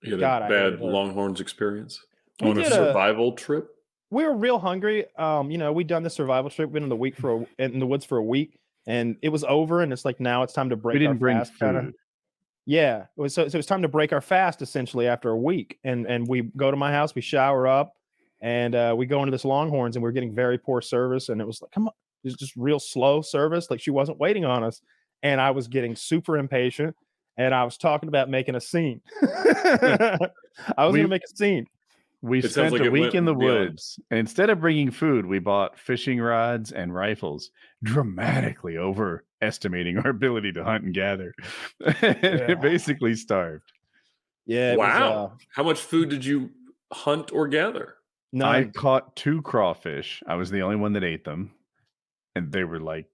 You had God, a I bad hated her. Longhorns experience We on a did survival trip. We were real hungry. We'd done the survival trip, been in the woods for a week, and it was over. And it's like now it's time to break. We didn't our bring fast, food. kinda. Yeah, it was so it was time to break our fast essentially after a week. And we go to my house, we shower up, and we go into this Longhorns, and we're getting very poor service. And it was like, come on, it's just real slow service. Like she wasn't waiting on us, and I was getting super impatient, and I was talking about making a scene. I was going to make a scene. We It sounds spent like a it week went in the beyond. woods. And instead of bringing food, we bought fishing rods and rifles, dramatically overestimating our ability to hunt and gather. It basically starved. Yeah. Wow. How much food did you hunt or gather? None. I caught 2 crawfish. I was the only one that ate them. And they were like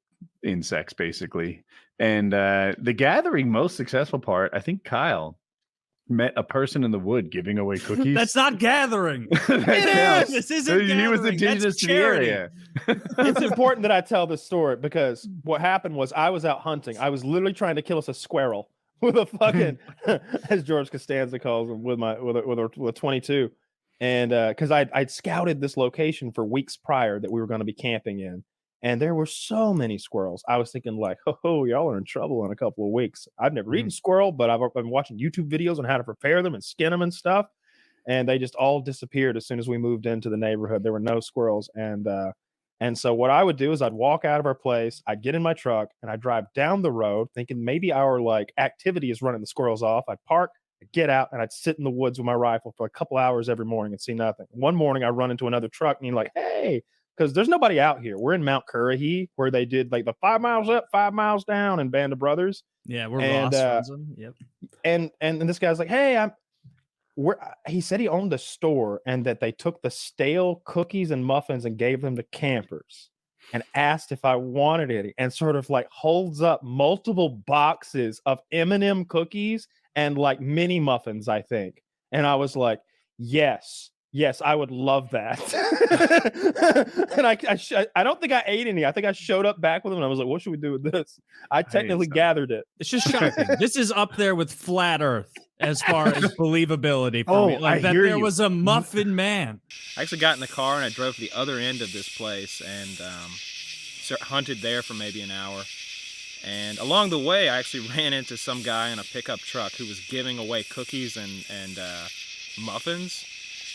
insects, basically. And the gathering most successful part, I think Kyle met a person in the wood giving away cookies. That's not gathering. That This isn't He gathering. was indigenous That's to the charity. area. It's important that I tell this story because what happened was I was out hunting. I was literally trying to kill us a squirrel with a fucking, as George Costanza calls them, with a 22, and because I'd scouted this location for weeks prior that we were going to be camping in, and there were so many squirrels. I was thinking like, oh, y'all are in trouble in a couple of weeks. I've never eaten squirrel, but I've been watching YouTube videos on how to prepare them and skin them and stuff. And they just all disappeared as soon as we moved into the neighborhood. There were no squirrels. And so what I would do is I'd walk out of our place, I'd get in my truck, and I'd drive down the road thinking maybe our like activity is running the squirrels off. I'd park, I'd get out, and I'd sit in the woods with my rifle for a couple hours every morning and see nothing. One morning I run into another truck and you're like, hey, because there's nobody out here. We're in Mount Currahee where they did like the 5 miles up, 5 miles down and Band of Brothers. Yeah, we're Ross runs them. Yep. And this guy's like, hey, he said he owned a store and that they took the stale cookies and muffins and gave them to campers and asked if I wanted any, and sort of like holds up multiple boxes of M&M cookies and like mini muffins, I think. And I was like, yes, I would love that. And I don't think I ate any. I think I showed up back with them and I was like, what should we do with this? I technically gathered it. It's just shocking. This is up there with Flat Earth as far as believability for me. Like that there was a muffin man. I actually got in the car and I drove to the other end of this place and hunted there for maybe an hour. And along the way, I actually ran into some guy in a pickup truck who was giving away cookies and muffins.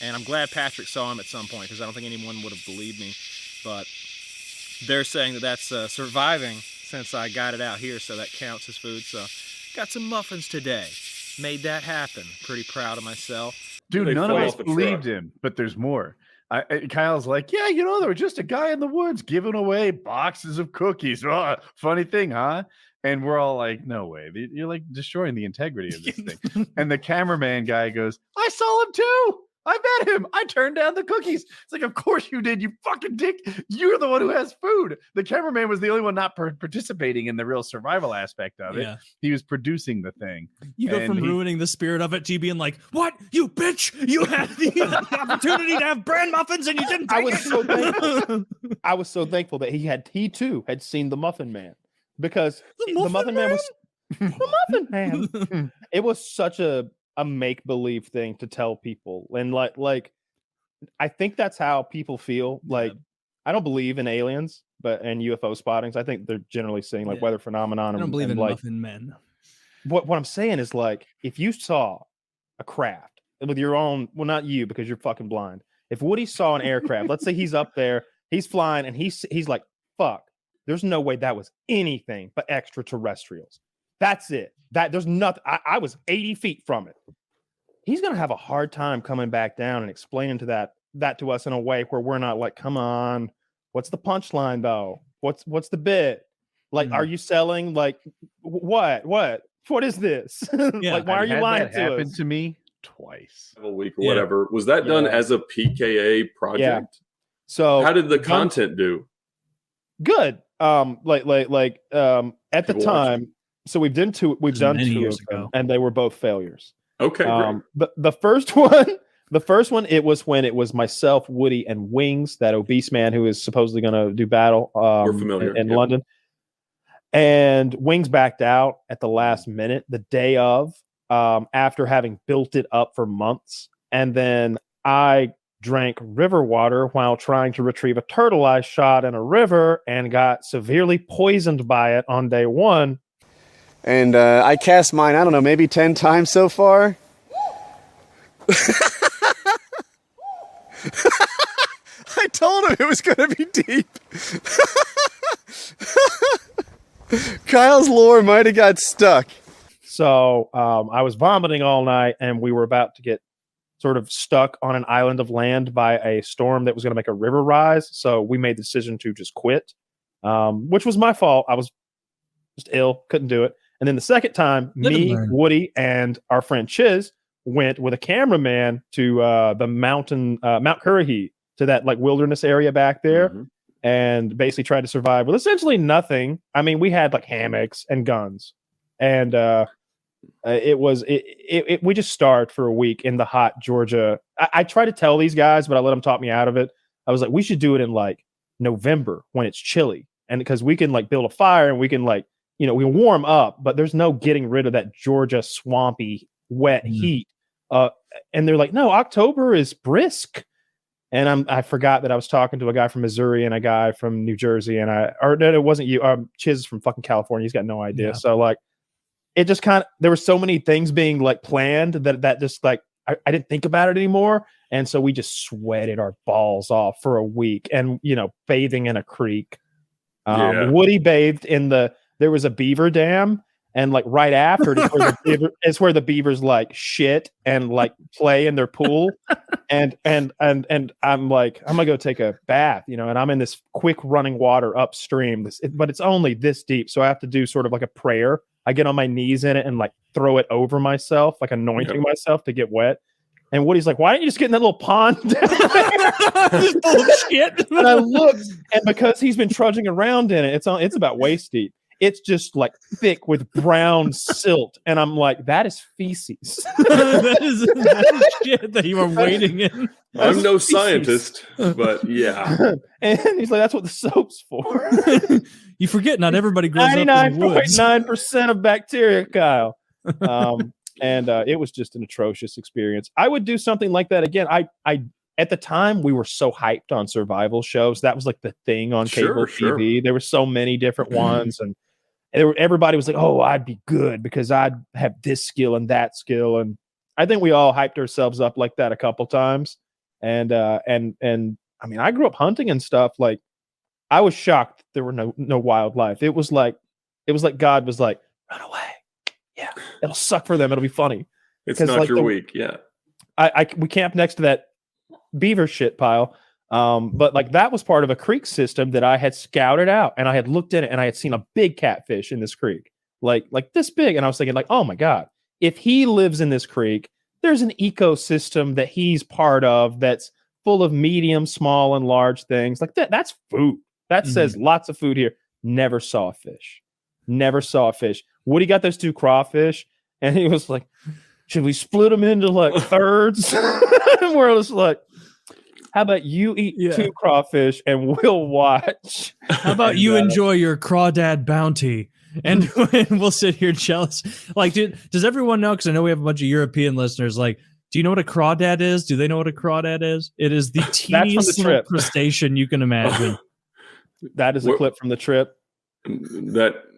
And I'm glad Patrick saw him at some point because I don't think anyone would have believed me. But they're saying that that's surviving since I got it out here, so that counts as food. So got some muffins today. Made that happen. Pretty proud of myself. Dude, none of us believed him, but there's more. Kyle's like, yeah, there was just a guy in the woods giving away boxes of cookies. Oh, funny thing, huh? And we're all like, no way. You're like destroying the integrity of this thing. And the cameraman guy goes, I saw him too. I met him. I turned down the cookies. It's like, of course you did, you fucking dick. You're the one who has food. The cameraman was the only one not participating in the real survival aspect of it. Yeah. He was producing the thing. You go from ruining the spirit of it to being like, what? You bitch! You had the opportunity to have bran muffins and you didn't take it. So thankful. I was so thankful that he too had seen the Muffin Man, because the Muffin Man was the Muffin Man. It was such a make-believe thing to tell people, and like I think that's how people feel. Like, I don't believe in aliens, but and UFO spottings, I think they're generally seeing like weather phenomenon. I don't believe in like, muffin men. What I'm saying is, like, if you saw a craft with your own, well, not you because you're fucking blind. If Woody saw an aircraft, let's say he's up there, he's flying, and he's like, fuck, there's no way that was anything but extraterrestrials. That's it. That there's nothing. I was 80 feet from it. He's gonna have a hard time coming back down and explaining that to us in a way where we're not like, come on, what's the punchline though? What's the bit? Like, are you selling like what is this? Yeah, like, why are you lying that to happened us? to me twice. A week or whatever. Was that done as a PKA project? Yeah. So how did the content do? Good. At the time. So we've done two of them, and they were both failures. Okay. The first one, it was when it was myself, Woody, and Wings, that obese man who is supposedly going to do battle We're familiar. in London. And Wings backed out at the last minute, the day of. after having built it up for months. And then I drank river water while trying to retrieve a turtle I shot in a river and got severely poisoned by it on day 1. And I cast mine, I don't know, maybe 10 times so far. I told him it was going to be deep. Kyle's lure might have got stuck. So I was vomiting all night, and we were about to get sort of stuck on an island of land by a storm that was going to make a river rise. So we made the decision to just quit, which was my fault. I was just ill, couldn't do it. And then the second time, me, Woody, and our friend Chiz went with a cameraman to the Mount Currahee, to that like wilderness area back there, and basically tried to survive with essentially nothing. I mean, we had like hammocks and guns, and we just starved for a week in the hot Georgia. I tried to tell these guys, but I let them talk me out of it. I was like, we should do it in like November when it's chilly, and because we can like build a fire and we can like, you know, we warm up, but there's no getting rid of that Georgia swampy wet heat. And they're like, no, October is brisk. And I forgot that I was talking to a guy from Missouri and a guy from New Jersey, and no, it wasn't you. Chiz is from fucking California. He's got no idea. Yeah. So like, it just kind of, there were so many things being like planned that just like, I didn't think about it anymore. And so we just sweated our balls off for a week, and, you know, bathing in a creek. Woody bathed in there was a beaver dam, and like right after it's where the beavers like shit and like play in their pool. And I'm like, I'm gonna go take a bath, you know, and I'm in this quick running water upstream, but it's only this deep. So I have to do sort of like a prayer. I get on my knees in it and like throw it over myself, like anointing myself to get wet. And Woody's like, why don't you just get in that little pond down there? Just full of shit. And I looked, and because he's been trudging around in it, it's about waist deep. It's just like thick with brown silt. And I'm like, that is feces. that is shit that you were waiting in. I'm no scientist, but yeah. And he's like, that's what the soap's for. You forget not everybody grows up in the woods. 99.9% of bacteria, Kyle. And it was just an atrocious experience. I would do something like that again. I at the time, we were so hyped on survival shows. That was like the thing on cable TV. There were so many different ones, and everybody was like, "Oh, I'd be good because I'd have this skill and that skill." And I think we all hyped ourselves up like that a couple times. And I mean, I grew up hunting and stuff. Like, I was shocked there were no wildlife. It was like God was like, "Run away. Yeah, it'll suck for them. It'll be funny." It's not like your week. Yeah. We camped next to that beaver shit pile. But like that was part of a creek system that I had scouted out, and I had looked in it, and I had seen a big catfish in this creek, like this big. And I was thinking like, oh my God, if he lives in this creek, there's an ecosystem that he's part of that's full of medium, small, and large things like that. That's food. That says lots of food here. Never saw a fish. Woody got those 2 crawfish, and he was like, should we split them into like thirds? And we're just like, how about you eat 2 crawfish and we'll watch? How about you enjoy your crawdad bounty? And we'll sit here jealous. Like, does everyone know? Because I know we have a bunch of European listeners. Like, do you know what a crawdad is? Do they know what a crawdad is? It is the teeniest little crustacean you can imagine. That is a clip from the trip.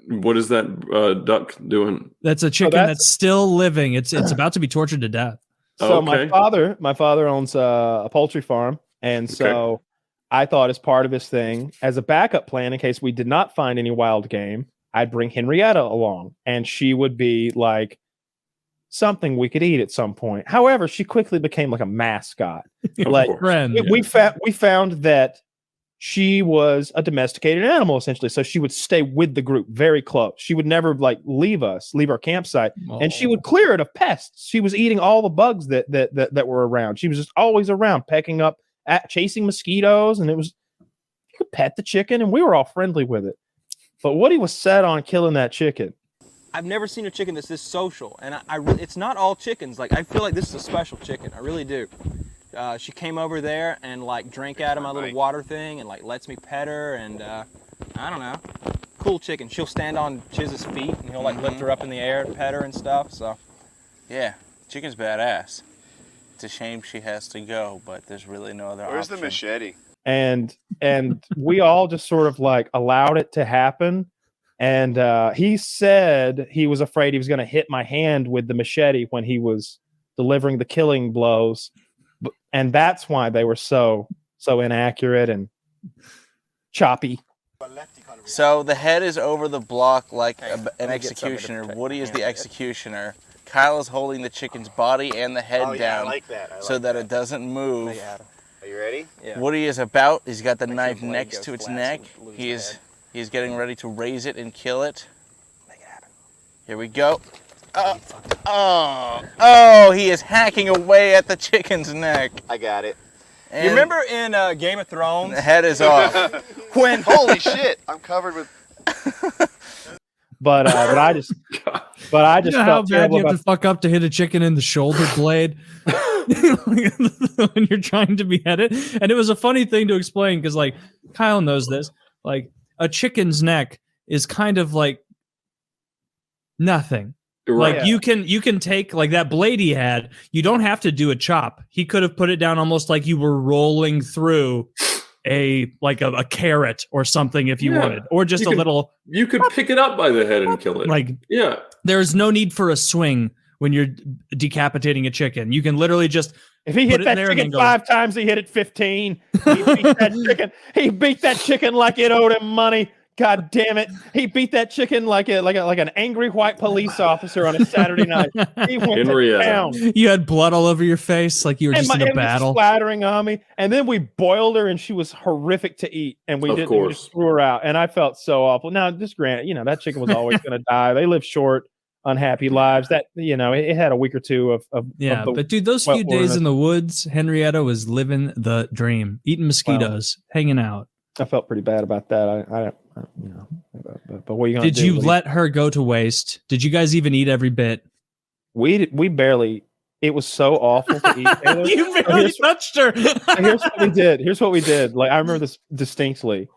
What is that duck doing? That's a chicken that's still living. It's about to be tortured to death. So my father owns a poultry farm, and so I thought, as part of his thing, as a backup plan in case we did not find any wild game, I'd bring Henrietta along, and she would be like something we could eat at some point. However, she quickly became like a mascot. Like we found that she was a domesticated animal, essentially. So she would stay with the group very close. She would never like leave our campsite, and she would clear it of pests. She was eating all the bugs that were around. She was just always around, pecking up, chasing mosquitoes, and you could pet the chicken, and we were all friendly with it. But Woody was set on killing that chicken. I've never seen a chicken that's this social, and it's not all chickens. Like, I feel like this is a special chicken. I really do. She came over there and like drank out of my little water thing and like lets me pet her, and I don't know, cool chicken. She'll stand on Chiz's feet and he'll like lift her up in the air and pet her and stuff. So Yeah, chicken's badass. It's a shame she has to go, but there's really no other Where's option. the machete? And we all just sort of like allowed it to happen. And he said he was afraid he was going to hit my hand with the machete when he was delivering the killing blows, and that's why they were so inaccurate and choppy. So the head is over the block like an executioner. Woody is the executioner. Kyle is holding the chicken's body and the head down so that it doesn't move. Are you ready? Yeah. Woody is he's got the knife next to its neck. He's getting ready to raise it and kill it. Make it happen. Here we go. He is hacking away at the chicken's neck. I got it. And you remember in Game of Thrones? The head is off. Holy shit! I'm covered with. But I just You know how felt bad terrible you have about to fuck up to hit a chicken in the shoulder blade when you're trying to behead it. And it was a funny thing to explain because, like, Kyle knows this. Like, a chicken's neck is kind of like nothing. Right. Like you can take like that blade he had. You don't have to do a chop. He could have put it down almost like you were rolling through a carrot or something if you wanted, or just little. You could pick it up by the head and kill it. Like yeah, there's no need for a swing when you're decapitating a chicken. You can literally just. If he hit that chicken 5 times, he hit it 15. He beat that chicken. He beat that chicken like it owed him money. God damn it! He beat that chicken like an angry white police officer on a Saturday night. He went to town. You had blood all over your face, like you were just in a battle. Splattering on me, and then we boiled her, and she was horrific to eat. And we just threw her out, and I felt so awful. Now, just granted, that chicken was always going to die. They live short, unhappy lives. That it had a week or two of but dude, those few days in the woods, Henrietta was living the dream, eating mosquitoes, hanging out. I felt pretty bad about that. But what are you gonna do? Did you let her go to waste? Did you guys even eat every bit? We barely. It was so awful to eat. Taylor. You barely touched her. Here's what we did. Like I remember this distinctly.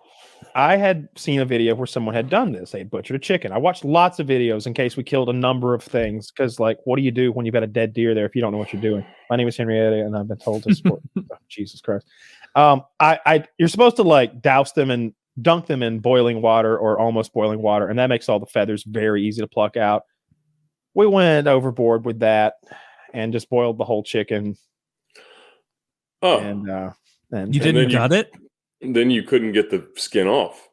I had seen a video where someone had done this. They had butchered a chicken. I watched lots of videos in case we killed a number of things. Because, like, what do you do when you've got a dead deer there if you don't know what you're doing? My name is Henrietta, and I've been told to support. Jesus Christ. You're supposed to like douse them and dunk them in boiling water or almost boiling water, and that makes all the feathers very easy to pluck out. We went overboard with that and just boiled the whole chicken. Oh, and you didn't gut it? Then you couldn't get the skin off.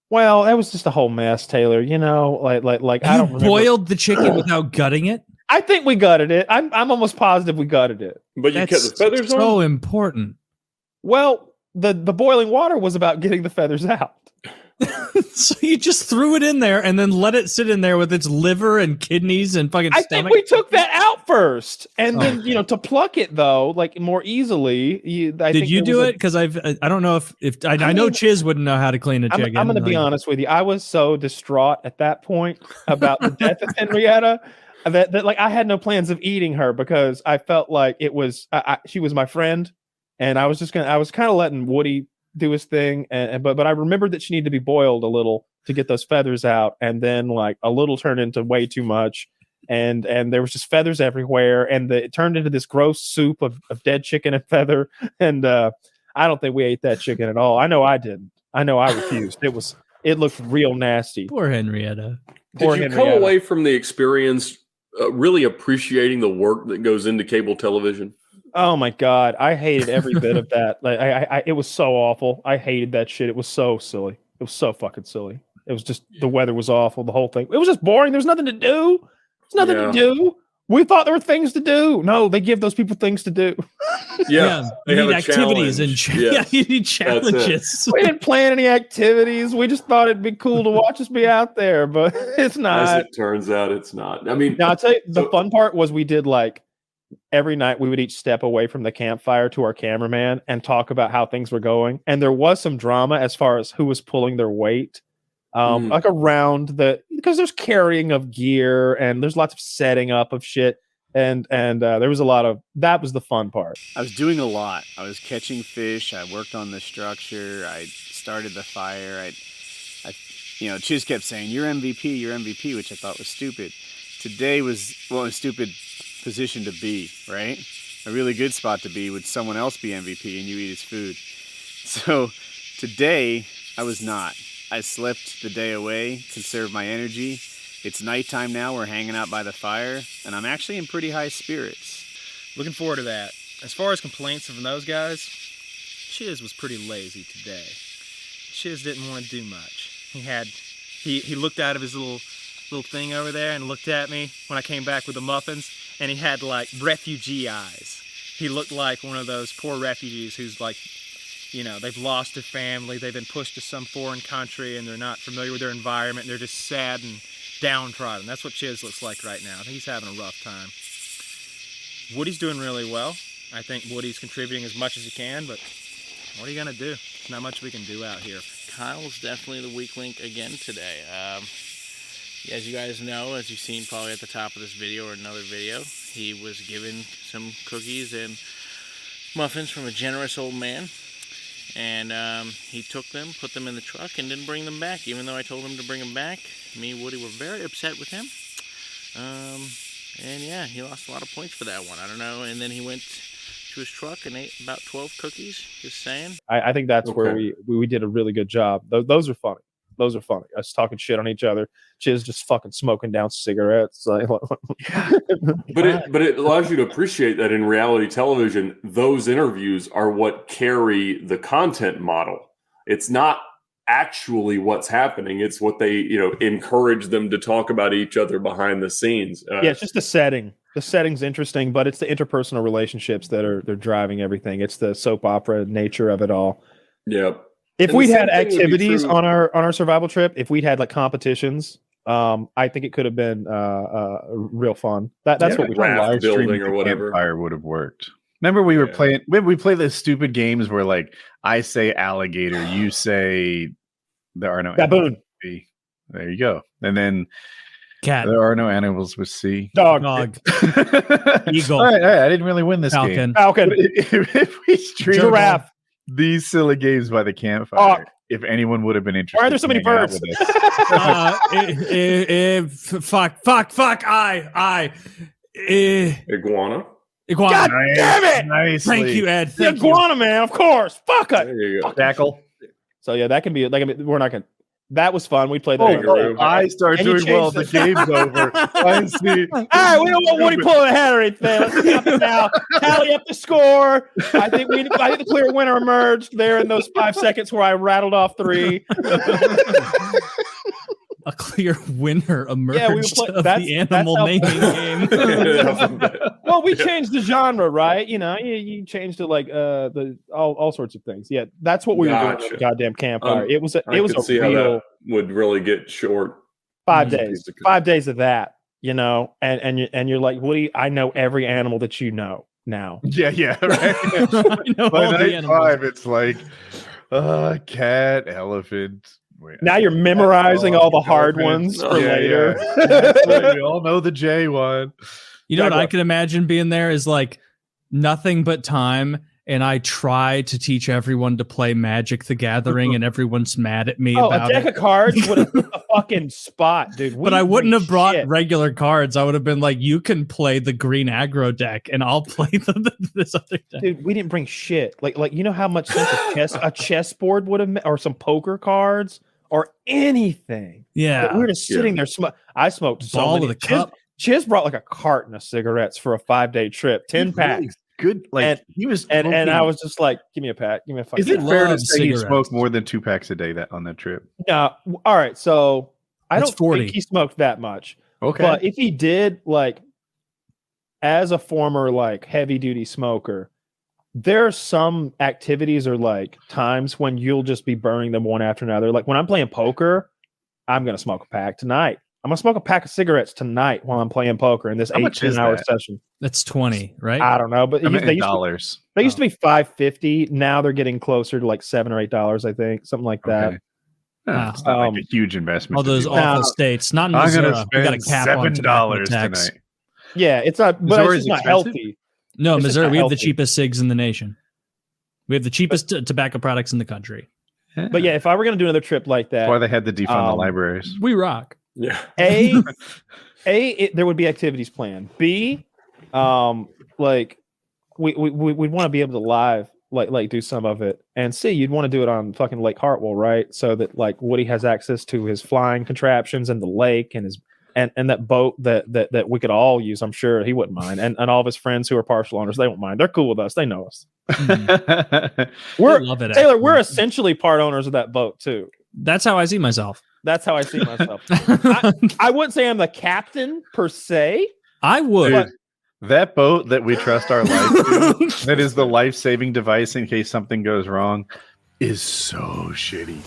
Well, that was just a whole mess, Taylor. Like I don't remember. Boiled the chicken without gutting it? I think we gutted it. I'm almost positive we gutted it. But you kept the feathers on? So important. Well, the boiling water was about getting the feathers out. So you just threw it in there and then let it sit in there with its liver and kidneys and fucking stomach? I think we took that out first. And then, to pluck it, though, like more easily. Did you do it? Because I don't know if I know Chiz wouldn't know how to clean a chicken. I'm going to be honest with you. I was so distraught at that point about the death of Henrietta that like I had no plans of eating her because I felt like it was she was my friend. And I was kind of letting Woody do his thing, but I remembered that she needed to be boiled a little to get those feathers out, and then like a little turned into way too much, and there was just feathers everywhere, and it turned into this gross soup of dead chicken and feather, and I don't think we ate that chicken at all. I know I didn't. I know I refused. It looked real nasty. Poor Henrietta. Did you come away from the experience really appreciating the work that goes into cable television? Oh my God, I hated every bit of that. Like it was so awful. I hated that shit. It was so silly. It was so fucking silly. It was just the weather was awful. The whole thing. It was just boring. There's nothing to do. There's nothing to do. We thought there were things to do. No, they give those people things to do. Yeah, you need activities and you need challenges. We didn't plan any activities. We just thought it'd be cool to watch us be out there, but it's not. As it turns out, it's not. I mean, now I'll tell you, the fun part was we did like. Every night we would each step away from the campfire to our cameraman and talk about how things were going. And there was some drama as far as who was pulling their weight, like around because there's carrying of gear and there's lots of setting up of shit. And there was a lot of, that was the fun part. I was doing a lot. I was catching fish. I worked on the structure. I started the fire. Chiz kept saying, "You're MVP, which I thought was stupid. Today was, stupid position to be, right? A really good spot to be would someone else be MVP and you eat his food. So today I was not. I slept the day away, conserved my energy. It's nighttime now, we're hanging out by the fire, and I'm actually in pretty high spirits. Looking forward to that. As far as complaints from those guys, Chiz was pretty lazy today. Chiz didn't want to do much. He looked out of his little thing over there and looked at me when I came back with the muffins, and he had like refugee eyes. He looked like one of those poor refugees who's like, you know, they've lost their family, they've been pushed to some foreign country, and they're not familiar with their environment, and they're just sad and downtrodden. That's what Chiz looks like right now. I think he's having a rough time. Woody's doing really well. I think Woody's contributing as much as he can, but what are you gonna do? There's not much we can do out here. Kyle's definitely the weak link again today. As you guys know, as you've seen probably at the top of this video or another video, he was given some cookies and muffins from a generous old man. And he took them, put them in the truck, and didn't bring them back. Even though I told him to bring them back, me and Woody were very upset with him. And yeah, he lost a lot of points for that one. I don't know. And then he went to his truck and ate about 12 cookies, just saying. I think that's where we did a really good job. Those are funny. Those are funny. Us talking shit on each other. Chiz just fucking smoking down cigarettes. But it allows you to appreciate that in reality television, those interviews are what carry the content model. It's not actually what's happening. It's what they, encourage them to talk about each other behind the scenes. It's just the setting. The setting's interesting, but it's the interpersonal relationships they're driving everything. It's the soap opera nature of it all. Yeah. If we'd had activities on our survival trip, if we'd had like competitions, I think it could have been real fun. That's what we live building or whatever. Campfire would have worked. Remember we were playing. We played those stupid games where like I say alligator, you say there are no baboon. There you go, and then cat. There are no animals with C. Dog. Eagle. All right, I didn't really win this game. Falcon. If we streamed giraffe. These silly games by the campfire, if anyone would have been interested. Why are there so many birds? Fuck. Iguana. God damn it! Nicely. Thank you, Ed. The iguana, man. Of course. Fuck it. There you go. Jackal. So yeah, that can be. We're not gonna. That was fun. We played that. I start doing well. The game's over. I see. All right, we don't want Woody pulling ahead or anything. Let's stop it now. Tally up the score. I think the clear winner emerged there in those 5 seconds where I rattled off 3. A clear winner emerged of the animal naming game. Well, we changed the genre, right? You changed to like all sorts of things. Yeah, that's what we were doing with the goddamn campfire. It was a how that would really get short. 5 days. 5 days of that, and you're like, Woody, I know every animal that you know now. Yeah, right. By night 5, it's like cat, elephant. Now you're memorizing all the hard ones for later. Yeah. We all know the J one. You know what I can imagine being there is like nothing but time, and I try to teach everyone to play Magic the Gathering, and everyone's mad at me about a deck of cards would have been a fucking spot, dude. But I wouldn't have brought regular cards. I would have been like, you can play the green aggro deck, and I'll play this other deck. Dude, we didn't bring shit. Like you know how much sense a chessboard would have, or some poker cards. Or anything. Yeah. But we were just sitting there. I smoked so many. Chiz brought like a carton of cigarettes for a 5-day trip, 10 packs. Really good. Like he was, and I was just like, give me a pack. Give me a fucking. Is it fair to say he smoked more than 2 packs a day on that trip? All right. So I don't think he smoked that much. Okay. But if he did, like, as a former like heavy duty smoker, there are some activities or like times when you'll just be burning them one after another. Like when I'm playing poker, I'm going to smoke a pack tonight. I'm going to smoke a pack of cigarettes tonight while I'm playing poker in this 18-hour session. That's 20, right? I don't know, but they used to be $5.50. Now they're getting closer to like $7 or $8, I think, something like that. It's not like a huge investment. All those awful states. Not in Missouri. I'm going to spend $7 tonight. Yeah, it's not, but it's not healthy. No, Missouri, we have the cheapest cigs in the nation. We have the cheapest tobacco products in the country. Yeah. But yeah, if I were going to do another trip like that. That's why they had to defund the libraries. We rock. Yeah. There would be activities planned. B, like we'd want to be able to live like do some of it, and see, you'd want to do it on fucking Lake Hartwell, right? So that like Woody has access to his flying contraptions and the lake and his and that boat that we could all use. I'm sure he wouldn't mind, and all of his friends who are partial owners, they won't mind. They're cool with us. They know us. We're love it, Taylor. actually. We're essentially part owners of that boat too. That's how I see myself. That's how I see myself. I wouldn't say I'm the captain per se. I would. Dude, that boat that we trust our life to, that is the life-saving device in case something goes wrong, is so shitty.